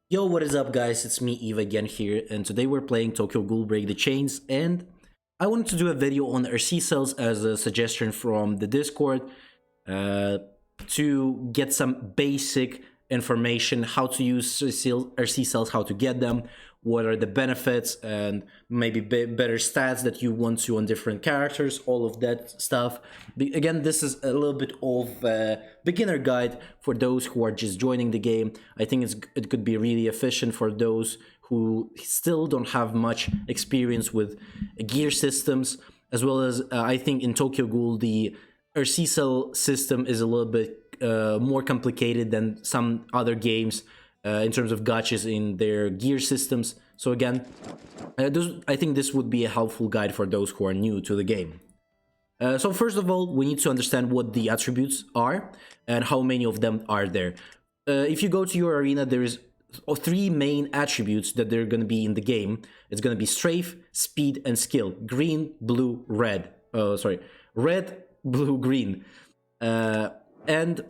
Yo, what is up, guys? It's me, Eve, again here, and today we're playing Tokyo Ghoul Break the Chains, and I wanted to do a video on RC cells as a suggestion from the Discord uh, to get some basic information, how to use RC cells, how to get them, what are the benefits, and maybe better stats that you want to on different characters, all of that stuff. Again, this is a little bit of a beginner guide for those who are just joining the game. I think it could be really efficient for those who still don't have much experience with gear systems, as well as I think in Tokyo Ghoul the RC cell system is a little bit more complicated than some other games in terms of gotchas in their gear systems. So again, I think this would be a helpful guide for those who are new to the game. So first of all, we need to understand what the attributes are and how many of them are there. If you go to your arena, there is three main attributes that they're going to be in the game. It's going to be strafe, speed, and skill. Green, blue, red. Red, blue, green. And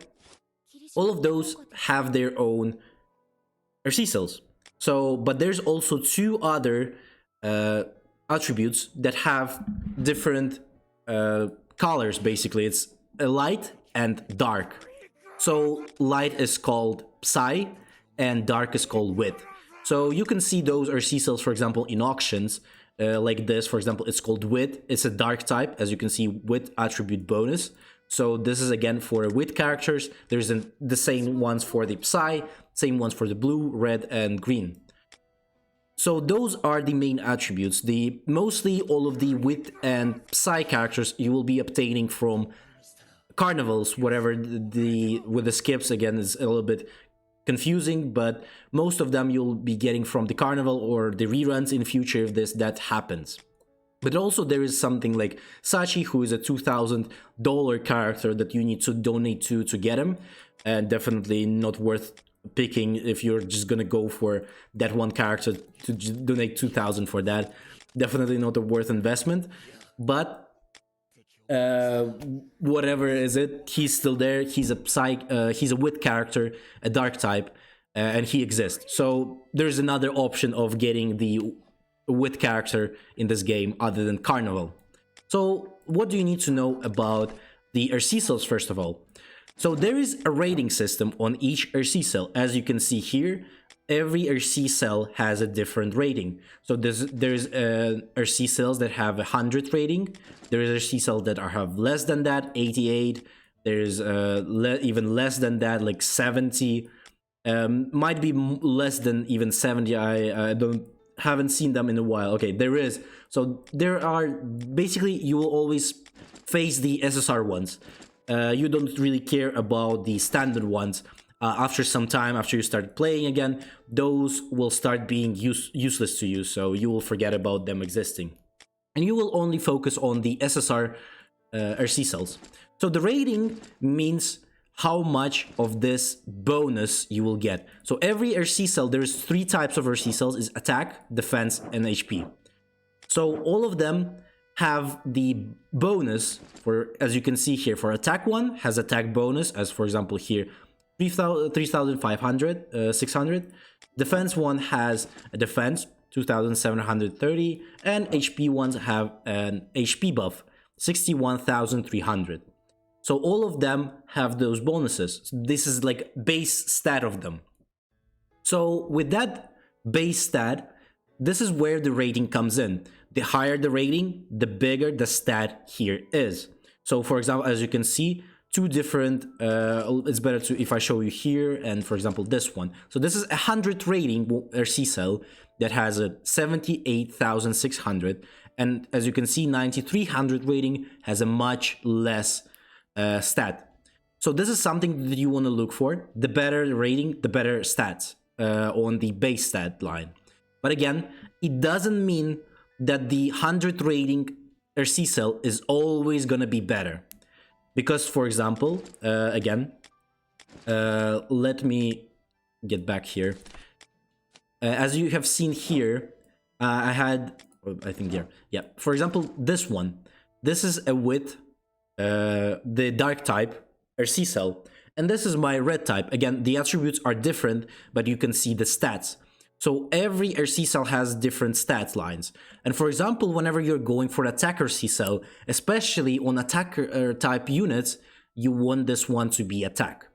all of those have their own RC cells. So, but there's also two other attributes that have different colors. Basically, it's a light and dark. So light is called Psy, and dark is called Wit. So you can see those RC cells, for example, in auctions. Like this, for example, it's called Wit. It's a dark type, as you can see, Wit attribute bonus. So this is again for Wit characters. There's the same ones for the Psy, same ones for the blue, red, and green. So those are the main attributes. The mostly all of the Wit and Psy characters you will be obtaining from carnivals, whatever the with the skips again is a little bit confusing, but most of them you'll be getting from the carnival or the reruns in future if that happens. But also there is something like Sachi, who is a $2,000 character that you need to donate to get him, and definitely not worth picking if you're just gonna go for that one character to donate 2,000 for that. Definitely not a worth investment, but whatever is it, he's still there. He's a Wit character, a dark type, and he exists. So there's another option of getting the Wit character in this game other than Carnival. So what do you need to know about the RC cells first of all? So there is a rating system on each RC cell. As you can see here, every RC cell has a different rating. So there's RC cells that have 100 rating. There's RC cells that have less than that, 88. There's even less than that, like 70. Might be less than even 70. I haven't seen them in a while. Okay, there is. So there are basically you will always face the SSR ones. You don't really care about the standard ones. After some time, after you start playing again, those will start being useless to you, so you will forget about them existing. And you will only focus on the SSR RC cells. So the rating means how much of this bonus you will get. So every RC cell, there's three types of RC cells, is attack, defense, and HP. So all of them have the bonus for, as you can see here, for attack one has attack bonus, as for example here, 3,500, 600. Defense one has a defense, 2,730, and HP ones have an HP buff, 61,300. So all of them have those bonuses. This is like base stat of them. So with that base stat, this is where the rating comes in. The higher the rating, the bigger the stat here is. So for example, as you can see, two different, it's better to if I show you here and for example this one. So this is 100 rating RC cell that has a 78,600, and as you can see 9,300 rating has a much less stat. So this is something that you want to look for. The better the rating, the better stats on the base stat line. But again, it doesn't mean that the 100 rating RC cell is always gonna be better. Because, for example, again, let me get back here. As you have seen here, I had, I think here, yeah. For example, this one. This is a Wit, the dark type RC cell, And this is my red type. Again, the attributes are different, but you can see the stats. So every RC cell has different stat lines. And for example, whenever you're going for attacker C cell, especially on attacker type units, you want this one to be attack.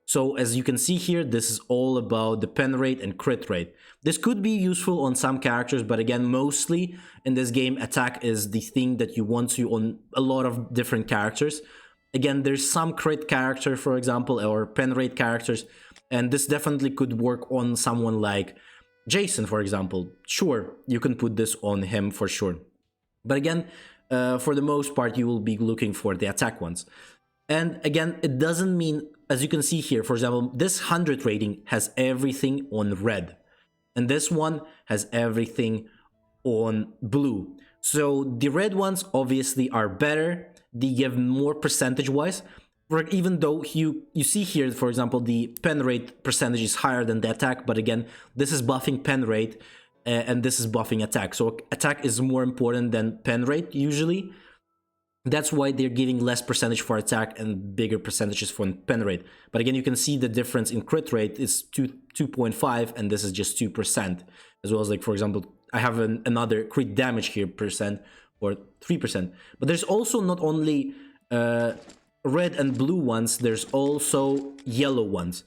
So as you can see here, this is all about the pen rate and crit rate. This could be useful on some characters, but again, mostly in this game, attack is the thing that you want to on a lot of different characters. Again, there's some crit character, for example, or pen rate characters, and this definitely could work on someone like Jason, for example. Sure, you can put this on him for sure. But again, for the most part, you will be looking for the attack ones. And again, it doesn't mean, as you can see here, for example, this 100 rating has everything on red. And this one has everything on blue. So the red ones obviously are better. They give more percentage-wise. Even though you see here, for example, the pen rate percentage is higher than the attack. But again, this is buffing pen rate and this is buffing attack. So attack is more important than pen rate usually. That's why they're giving less percentage for attack and bigger percentages for pen rate. But again, you can see the difference in crit rate is 2.5 and this is just 2%. As well as, like, for example, I have another crit damage here percent or 3%. But there's also not only red and blue ones, there's also yellow ones.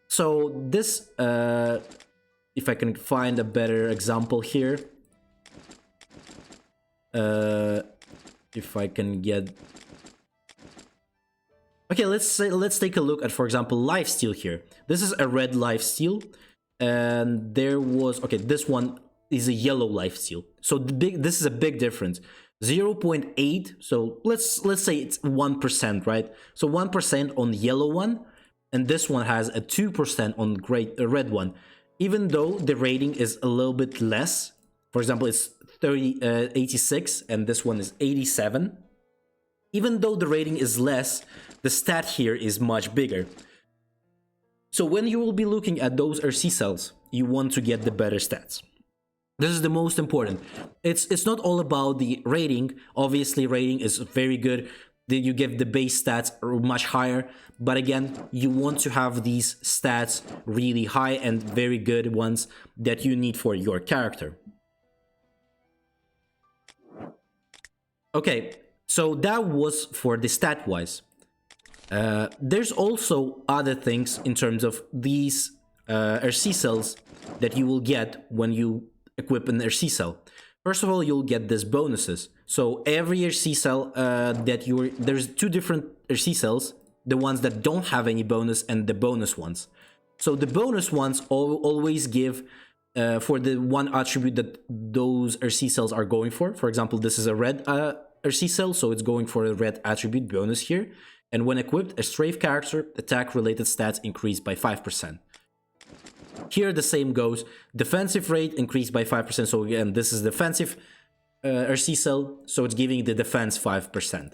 So this, if I can find a better example here, if I can get... Okay, let's take a look at, for example, lifesteal here. This is a red lifesteal, and there was... Okay, this one is a yellow lifesteal. So this is a big difference. 0.8, so let's say it's 1%, right? So 1% on the yellow one, and this one has a 2% on red one. Even though the rating is a little bit less, for example, it's 86 and this one is 87. Even though the rating is less, the stat here is much bigger. So when you will be looking at those RC cells, you want to get the better stats. This is the most important. It's not all about the rating. Obviously, rating is very good. You give the base stats much higher. But again, you want to have these stats really high and very good ones that you need for your character. Okay, so that was for the stat-wise. There's also other things in terms of these RC cells that you will get when you equip an RC cell. First of all, you'll get these bonuses. So every RC cell there's two different RC cells, the ones that don't have any bonus and the bonus ones. So the bonus ones always give for the one attribute that those RC cells are going for. For example, this is a red RC cell, so it's going for a red attribute bonus here. And when equipped, a strafe character, attack-related stats increase by 5%. Here the same goes. Defensive rate increased by 5%. So again, this is defensive RC cell, so it's giving the defense 5%.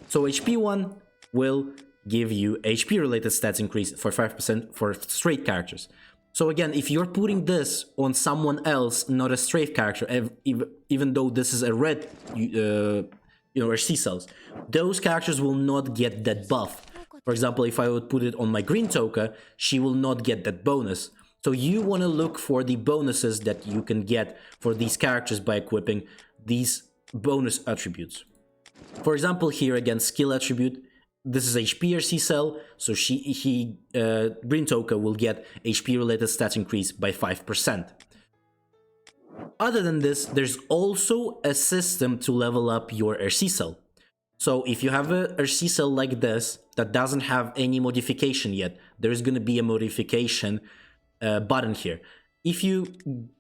So HP 1 will give you HP-related stats increase for 5% for straight characters. So again, if you're putting this on someone else, not a strafe character, even though this is a red, RC cells, those characters will not get that buff. For example, if I would put it on my green Toka, she will not get that bonus. So you want to look for the bonuses that you can get for these characters by equipping these bonus attributes. For example, here again, skill attribute. This is HP RC cell, so Green Toka will get HP related stats increase by 5%. Other than this, there's also a system to level up your RC cell. So if you have a RC cell like this that doesn't have any modification yet, there's going to be a modification button here. If you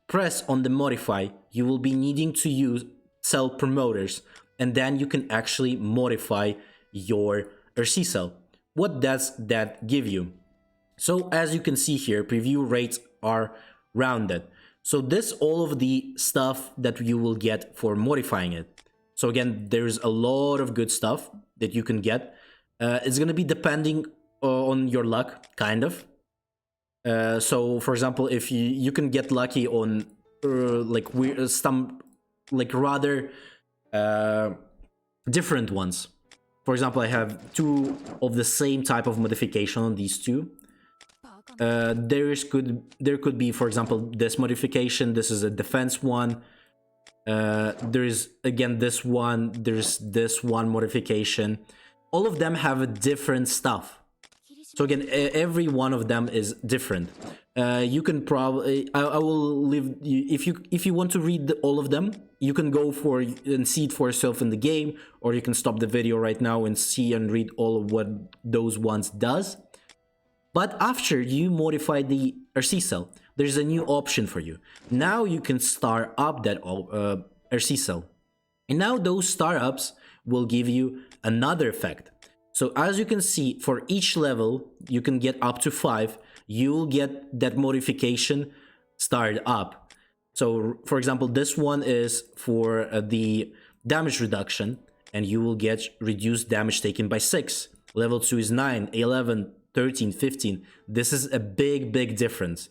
press on the modify, you will be needing to use cell promoters, and then you can actually modify your RC cell. What does that give you? So as you can see here, preview rates are rounded. So this all of the stuff that you will get for modifying it. So again, there's a lot of good stuff that you can get. It's going to be depending on your luck, kind of. So for example, if you can get lucky on some rather different ones. For example, I have two of the same type of modification on these two. There could be, for example, this modification. This is a defense one. There's again this one. There's this one modification. All of them have a different stuff. So again, every one of them is different. You can probably I will leave you, if you want to read all of them, you can go for and see it for yourself in the game, or you can stop the video right now and see and read all of what those ones does. But after you modify the RC cell, there's a new option for you. Now you can start up that RC cell, and now those startups will give you another effect. So as you can see, for each level, you can get up to 5. You'll get that modification started up. So for example, this one is for the damage reduction, and you will get reduced damage taken by 6. Level 2 is 9, 11, 13, 15. This is a big difference.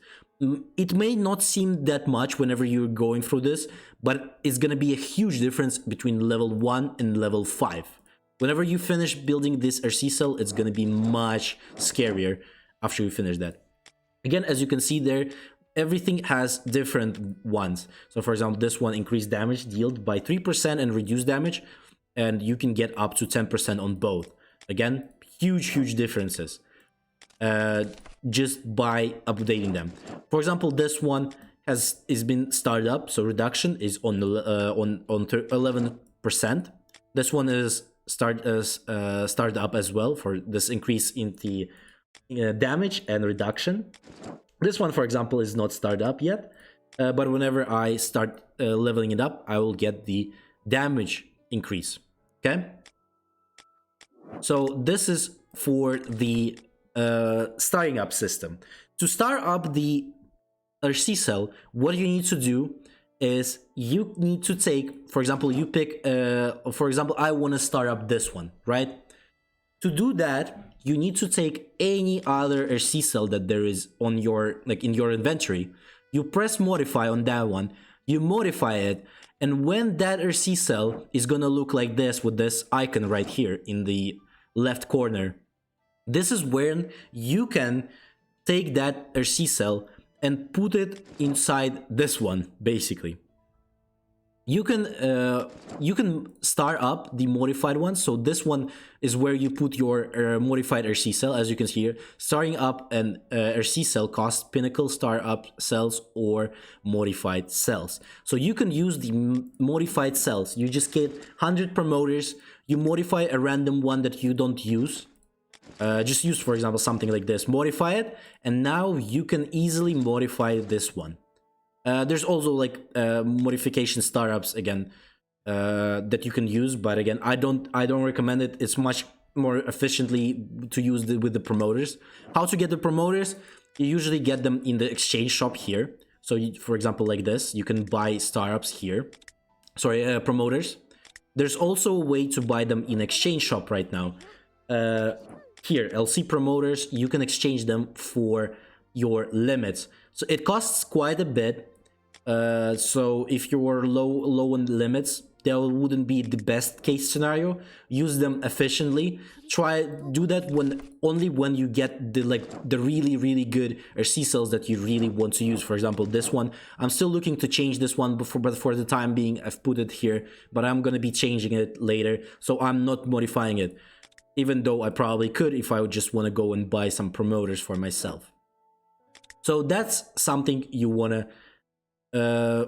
It may not seem that much whenever you're going through this, but it's gonna be a huge difference between level 1 and level 5. Whenever you finish building this RC cell, it's gonna be much scarier after you finish that. Again, as you can see there, everything has different ones. So for example, this one increased damage dealt by 3% and reduced damage, and you can get up to 10% on both. Again, huge differences just by updating them. For example, this one is been started up, so reduction is on 11%. This one is started up as well for this increase in the damage and reduction. This one, for example, is not started up yet, but whenever I start leveling it up, I will get the damage increase. Okay, so this is for the starting up system. To start up the RC cell, what you need to do is you need to take, for example, you pick for example, I want to start up this one, right? To do that, you need to take any other RC cell that there is on your, like in your inventory. You press modify on that one, you modify it, and when that RC cell is gonna look like this with this icon right here in the left corner, this is when you can take that RC cell and put it inside this one. Basically, you can start up the modified one. So this one is where you put your modified RC cell. As you can see here, starting up an RC cell costs pinnacle startup cells or modified cells. So you can use the modified cells. You just get 100 promoters, you modify a random one that you don't use. Just use, for example, something like this, modify it, and now you can easily modify this one. There's also like modification startups again that you can use, but again, I don't recommend it. It's much more efficiently to use with the promoters. How to get the promoters? You usually get them in the exchange shop here. So for example, like this, you can buy startups here. Sorry, promoters. There's also a way to buy them in exchange shop right now. Here, LC promoters, you can exchange them for your limits. So it costs quite a bit. So if you're low on limits, that wouldn't be the best case scenario. Use them efficiently. Do that only when you get the really good RC cells that you really want to use. For example, this one, I'm still looking to change this one, but for the time being, I've put it here. But I'm gonna be changing it later, so I'm not modifying it. Even though I probably could if I would just want to go and buy some promoters for myself. So that's something you want to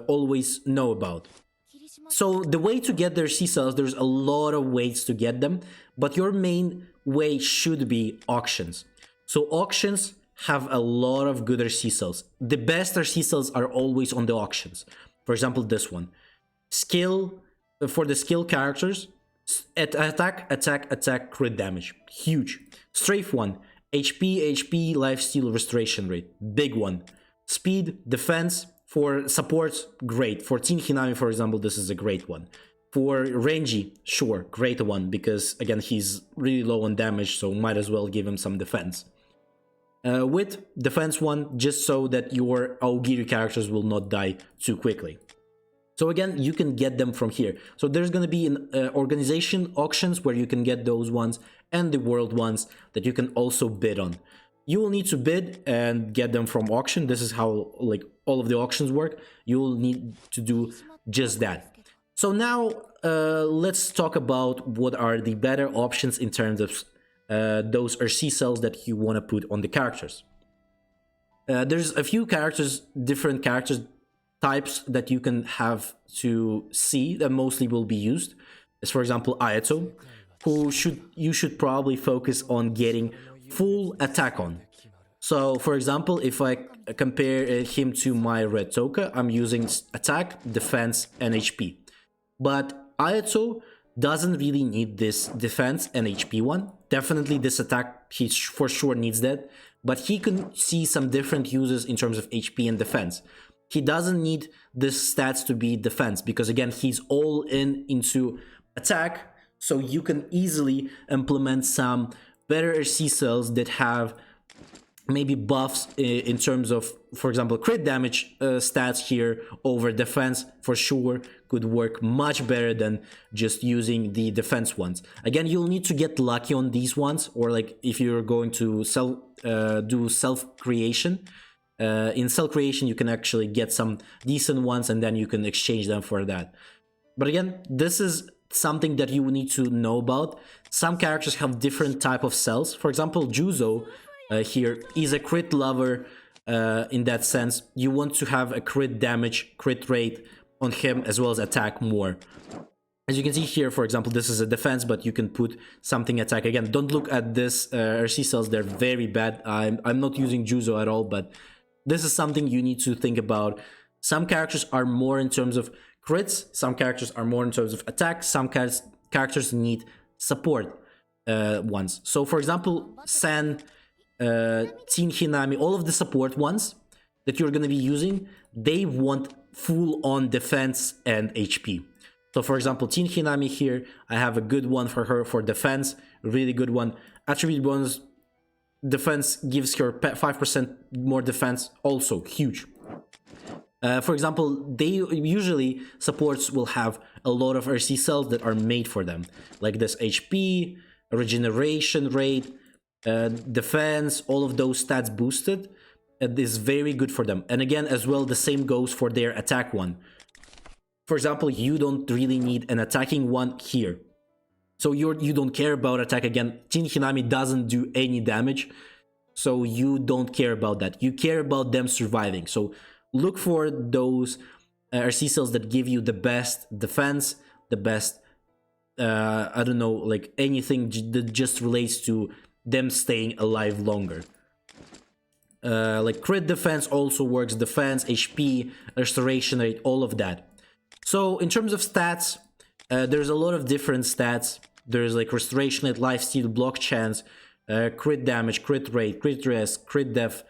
always know about. So the way to get their C-cells, there's a lot of ways to get them, but your main way should be auctions. So auctions have a lot of good RC cells. The best RC cells are always on the auctions. For example, this one. Skill, for the skill characters, attack, crit damage. Huge. Strafe one. HP, lifesteal, restoration rate. Big one. Speed, defense. For supports, great. For Teen Hinami, for example, this is a great one. For Renji, sure, great one, because again, he's really low on damage, so might as well give him some defense. With defense one, just so that your Aogiri characters will not die too quickly. So again, you can get them from here. So there's going to be an organization auctions where you can get those ones, and the world ones that you can also bid on. You will need to bid and get them from auction. This is how like all of the auctions work. You will need to do just that. So now let's talk about what are the better options in terms of those RC cells that you want to put on the characters. There's a few characters, different characters types that you can have to see that mostly will be used. As for example, Ayato, who you should probably focus on getting full attack on. So for example, if I compare him to my Red Toka, I'm using attack, defense, and HP. But Ayato doesn't really need this defense and HP one. Definitely this attack, he for sure needs that. But he can see some different uses in terms of HP and defense. He doesn't need this stats to be defense, because again, he's all in into attack. So you can easily implement some better RC cells that have maybe buffs in terms of, for example, crit damage stats here over defense. For sure could work much better than just using the defense ones. Again, you'll need to get lucky on these ones, or like if you're going to do self creation. In cell creation, you can actually get some decent ones and then you can exchange them for that. But again, this is something that you need to know about. Some characters have different type of cells. For example, Juzo here is a crit lover. In that sense, you want to have a crit damage, crit rate on him, as well as attack more. As you can see here, for example, this is a defense, but you can put something attack. Again, don't look at this RC cells, they're very bad. I'm not using Juzo at all, but this is something you need to think about. Some characters are more in terms of crits, some characters are more in terms of attack, some characters need support ones. So for example, San, Teen Hinami, all of the support ones that you're going to be using, they want full on defense and HP. So for example, Teen Hinami here, I have a good one for her for defense, really good one. Attribute bonus, defense gives her 5% more defense, also huge. For example, they usually supports will have a lot of RC cells that are made for them, like this HP, regeneration rate, defense, all of those stats boosted. It is very good for them. And again, as well, the same goes for their attack one. For example, you don't really need an attacking one here. So you don't care about attack. Again, Teen Hinami doesn't do any damage, so you don't care about that. You care about them surviving. So look for those RC cells that give you the best defense, the best, I don't know, like anything that just relates to them staying alive longer. Like crit defense also works, defense, HP, restoration rate, all of that. So in terms of stats, there's a lot of different stats. There's like restoration rate, lifesteal, block chance, crit damage, crit rate, crit rest, crit def,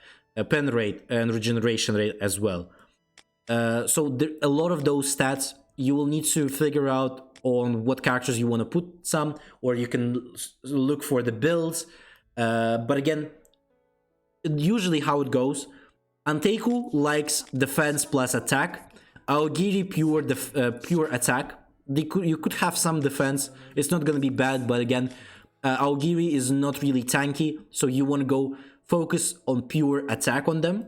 pen rate, and regeneration rate as well. So there, a lot of those stats, you will need to figure out on what characters you want to put some, or you can look for the builds. But again, usually how it goes, Anteiku likes defense plus attack. Aogiri pure attack. You could have some defense. It's not gonna be bad, but again, Aogiri is not really tanky, so you want to go focus on pure attack on them.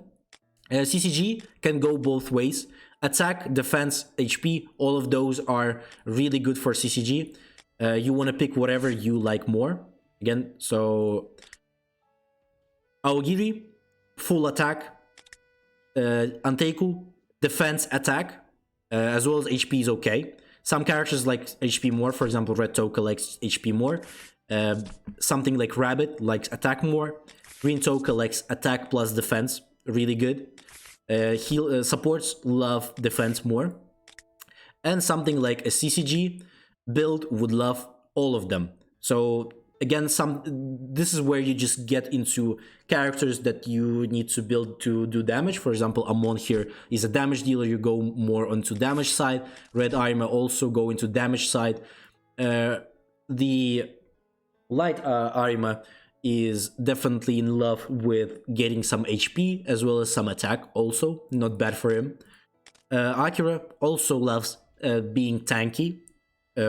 CCG can go both ways. Attack, defense, HP, all of those are really good for CCG. You want to pick whatever you like more. Again, so Aogiri, full attack. Anteiku, defense, attack, as well as HP is okay. Some characters like HP more, for example, Red Toka likes HP more. Something like Rabbit likes attack more. Green Toka likes attack plus defense, really good. Supports love defense more. And something like a CCG build would love all of them. So again, this is where you just get into characters that you need to build to do damage. For example, Amon here is a damage dealer. You go more onto damage side. Red Arima also go into damage side. The Light Arima is definitely in love with getting some HP as well as some attack also. Not bad for him. Akira also loves being tanky,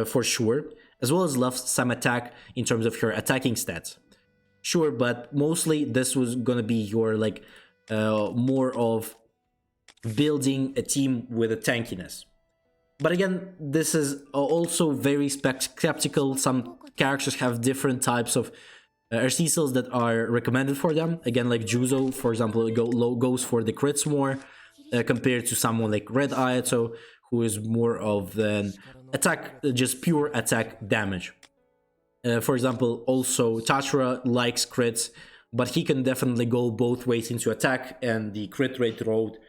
for sure, as well as loves some attack in terms of her attacking stats. Sure, but mostly this was gonna be your like more of building a team with a tankiness. But again, this is also very skeptical. Some characters have different types of RC cells that are recommended for them. Again, like Juzo, for example, goes for the crits more compared to someone like Red Ayato, who is more of an attack, just pure attack damage. For example, also Tachira likes crits, but he can definitely go both ways into attack and the crit rate road,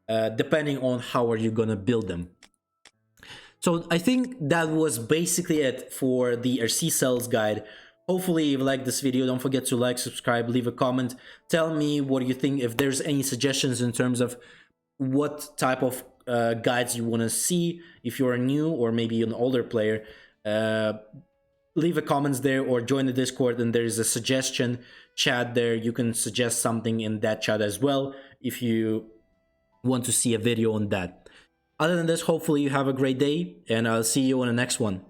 depending on how are you gonna build them. So I think that was basically it for the RC cells guide. Hopefully you liked this video. Don't forget to like, subscribe, leave a comment. Tell me what you think, if there's any suggestions in terms of what type of guides you want to see, if you're a new or maybe an older player. Leave a comments there or join the Discord, and there's a suggestion chat there. You can suggest something in that chat as well if you want to see a video on that. Other than this, hopefully you have a great day, and I'll see you on the next one.